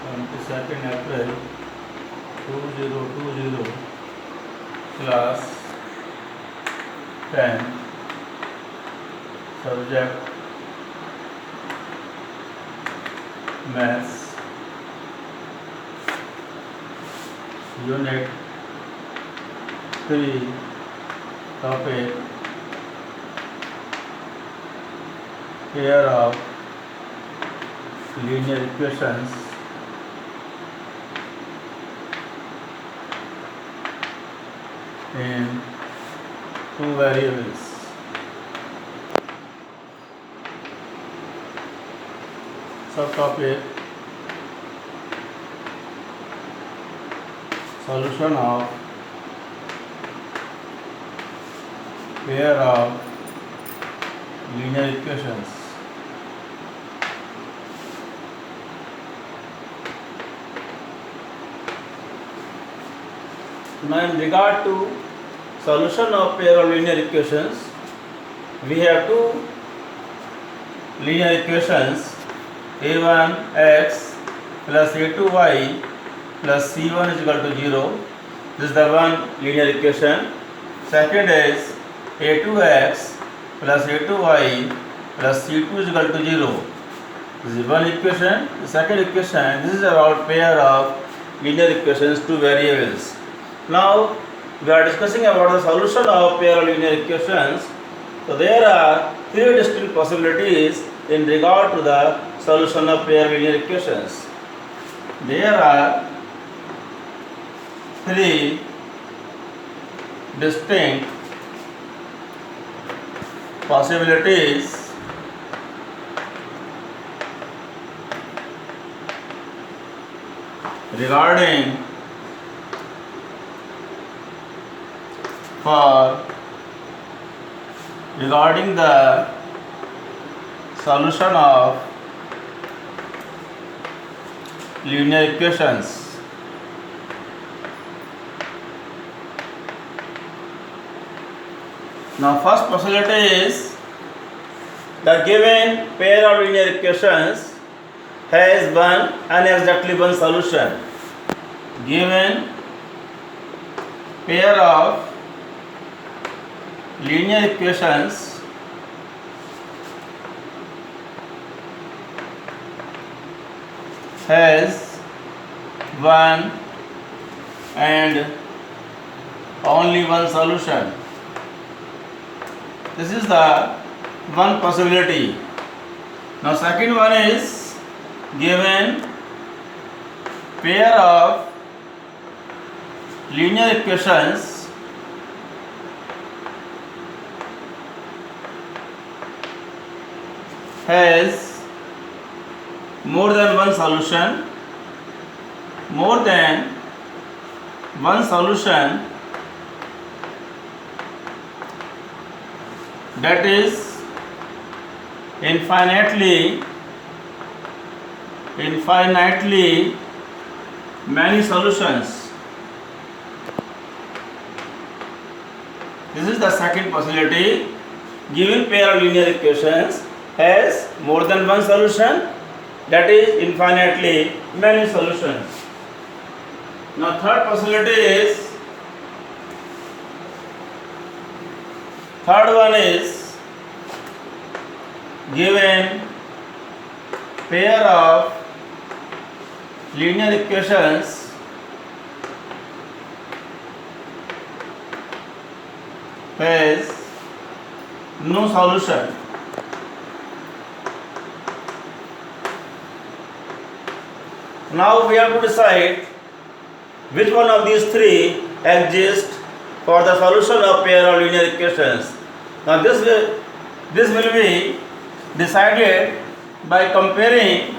22nd April 2020, class 10, subject Maths, Unit 3, topic pair of linear equations in two variables. Subtopic solution of pair of linear equations. Now, in regard to solution of pair of linear equations, we have two linear equations, a1x plus a2y plus c1 is equal to 0. This is the one linear equation. Second is a2x plus a2y plus c2 is equal to 0. This is one equation. The second equation, this is about pair of linear equations, two variables. Now we are discussing about the solution of pair of linear equations. So there are three distinct possibilities in regard to the solution of pair of linear equations. There are three distinct possibilities regarding the solution of linear equations. Now, first possibility is the given pair of linear equations has one and exactly one solution. Given pair of linear equations has one and only one solution. This is the one possibility. Now, second one is given pair of linear equations has more than one solution. More than one solution, that is infinitely many solutions. This is the second possibility. Given pair of linear equations has more than one solution, that is infinitely many solutions. Now, third possibility is, third one is given pair of linear equations has no solution. Now we have to decide which one of these three exists for the solution of pair of linear equations. Now this will be decided by comparing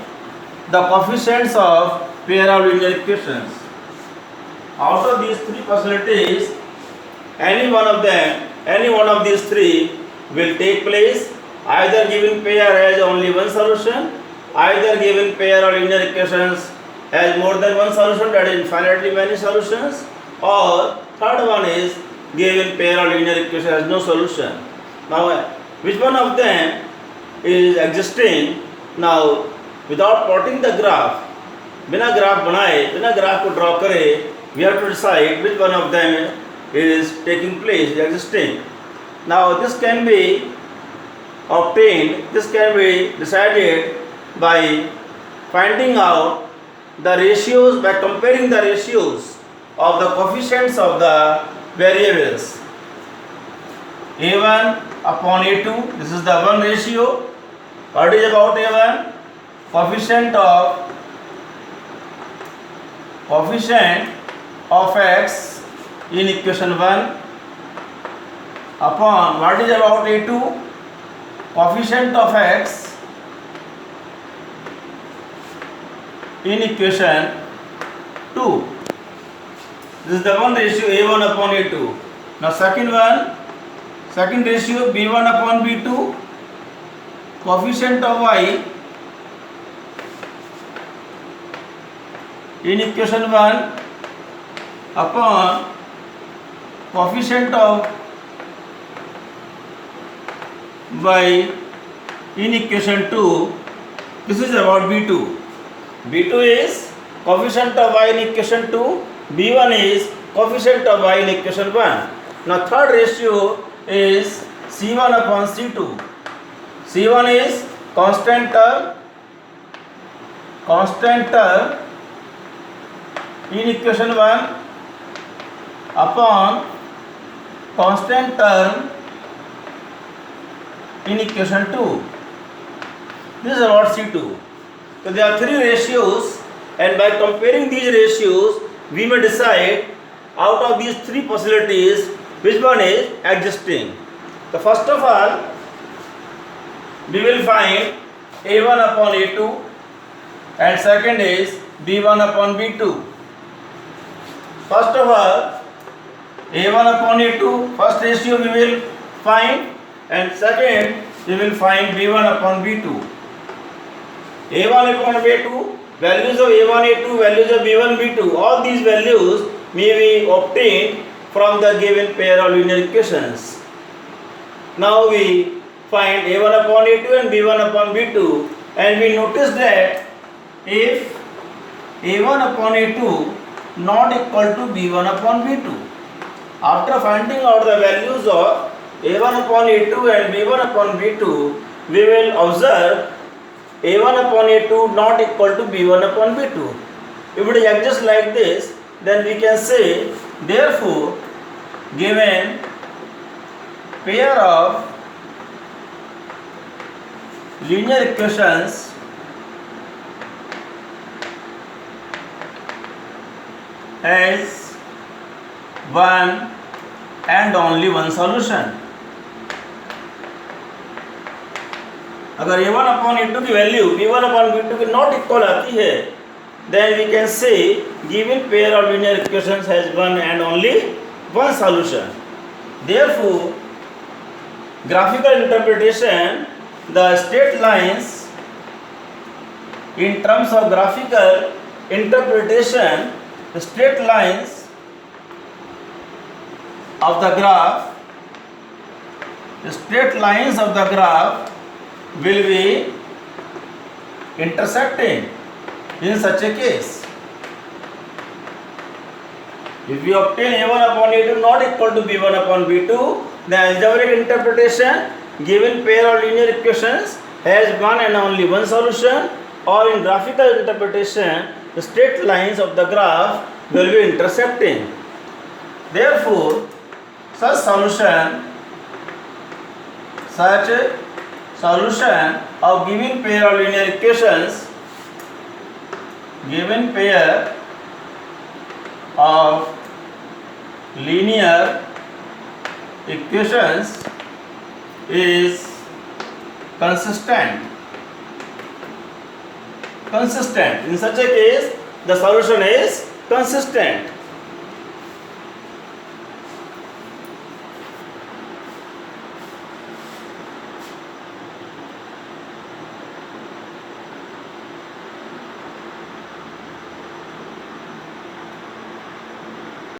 the coefficients of pair of linear equations. Out of these three possibilities, any one of these three will take place. Either given pair has only one solution, either given pair of linear equations has more than one solution, that is infinitely many solutions, or third one is given pair of linear equations has no solution. Now, which one of them is existing? Now, without plotting the graph, बिना graph बनाए, बिना graph को draw करे, we have to decide which one of them is taking place, existing. Now this can be obtained, this can be decided by finding out the ratios, by comparing the ratios of the coefficients of the variables. A1 upon A2, this is the one ratio. What is about A1? Coefficient of x in equation 1 upon what is about A2? Coefficient of x in equation 2. This is the one ratio A1 upon A2. Now second ratio B1 upon B2, coefficient of y in equation 1 upon coefficient of y in equation 2. This is about B2. B2 is coefficient of y in equation 2. B1 is coefficient of y in equation 1. Now third ratio is C1 upon C2. C1 is constant term in equation 1 upon constant term in equation 2. This is about C2. So there are three ratios, and by comparing these ratios we may decide out of these three possibilities which one is existing. So first of all we will find A1 upon A2, and second is B1 upon B2. First of all A1 upon A2, first ratio we will find, and second we will find B1 upon B2. A1 upon B2, values of A1, A2, values of B1, B2, all these values may be obtained from the given pair of linear equations. Now we find A1 upon A2 and B1 upon B2, and we notice that if A1 upon A2 not equal to B1 upon B2, after finding out the values of A1 upon A2 and B1 upon B2, we will observe A1 upon A2 not equal to B1 upon B2. If it exists like this, then we can say, therefore, given pair of linear equations has one and only one solution. अगर A1 upon A2 की value B1 upon B2 की not equal आती है, then we can say given pair of linear equations has one and only one solution. Therefore, graphical interpretation, the straight lines, in terms of graphical interpretation, the straight lines of the graph, will be intersecting in such a case. If we obtain A1 upon A2 not equal to B1 upon B2, the algebraic interpretation, given pair of linear equations has one and only one solution, or in graphical interpretation, the straight lines of the graph will be intersecting. Therefore, such solution of given pair of linear equations, is consistent. In such a case, the solution is consistent.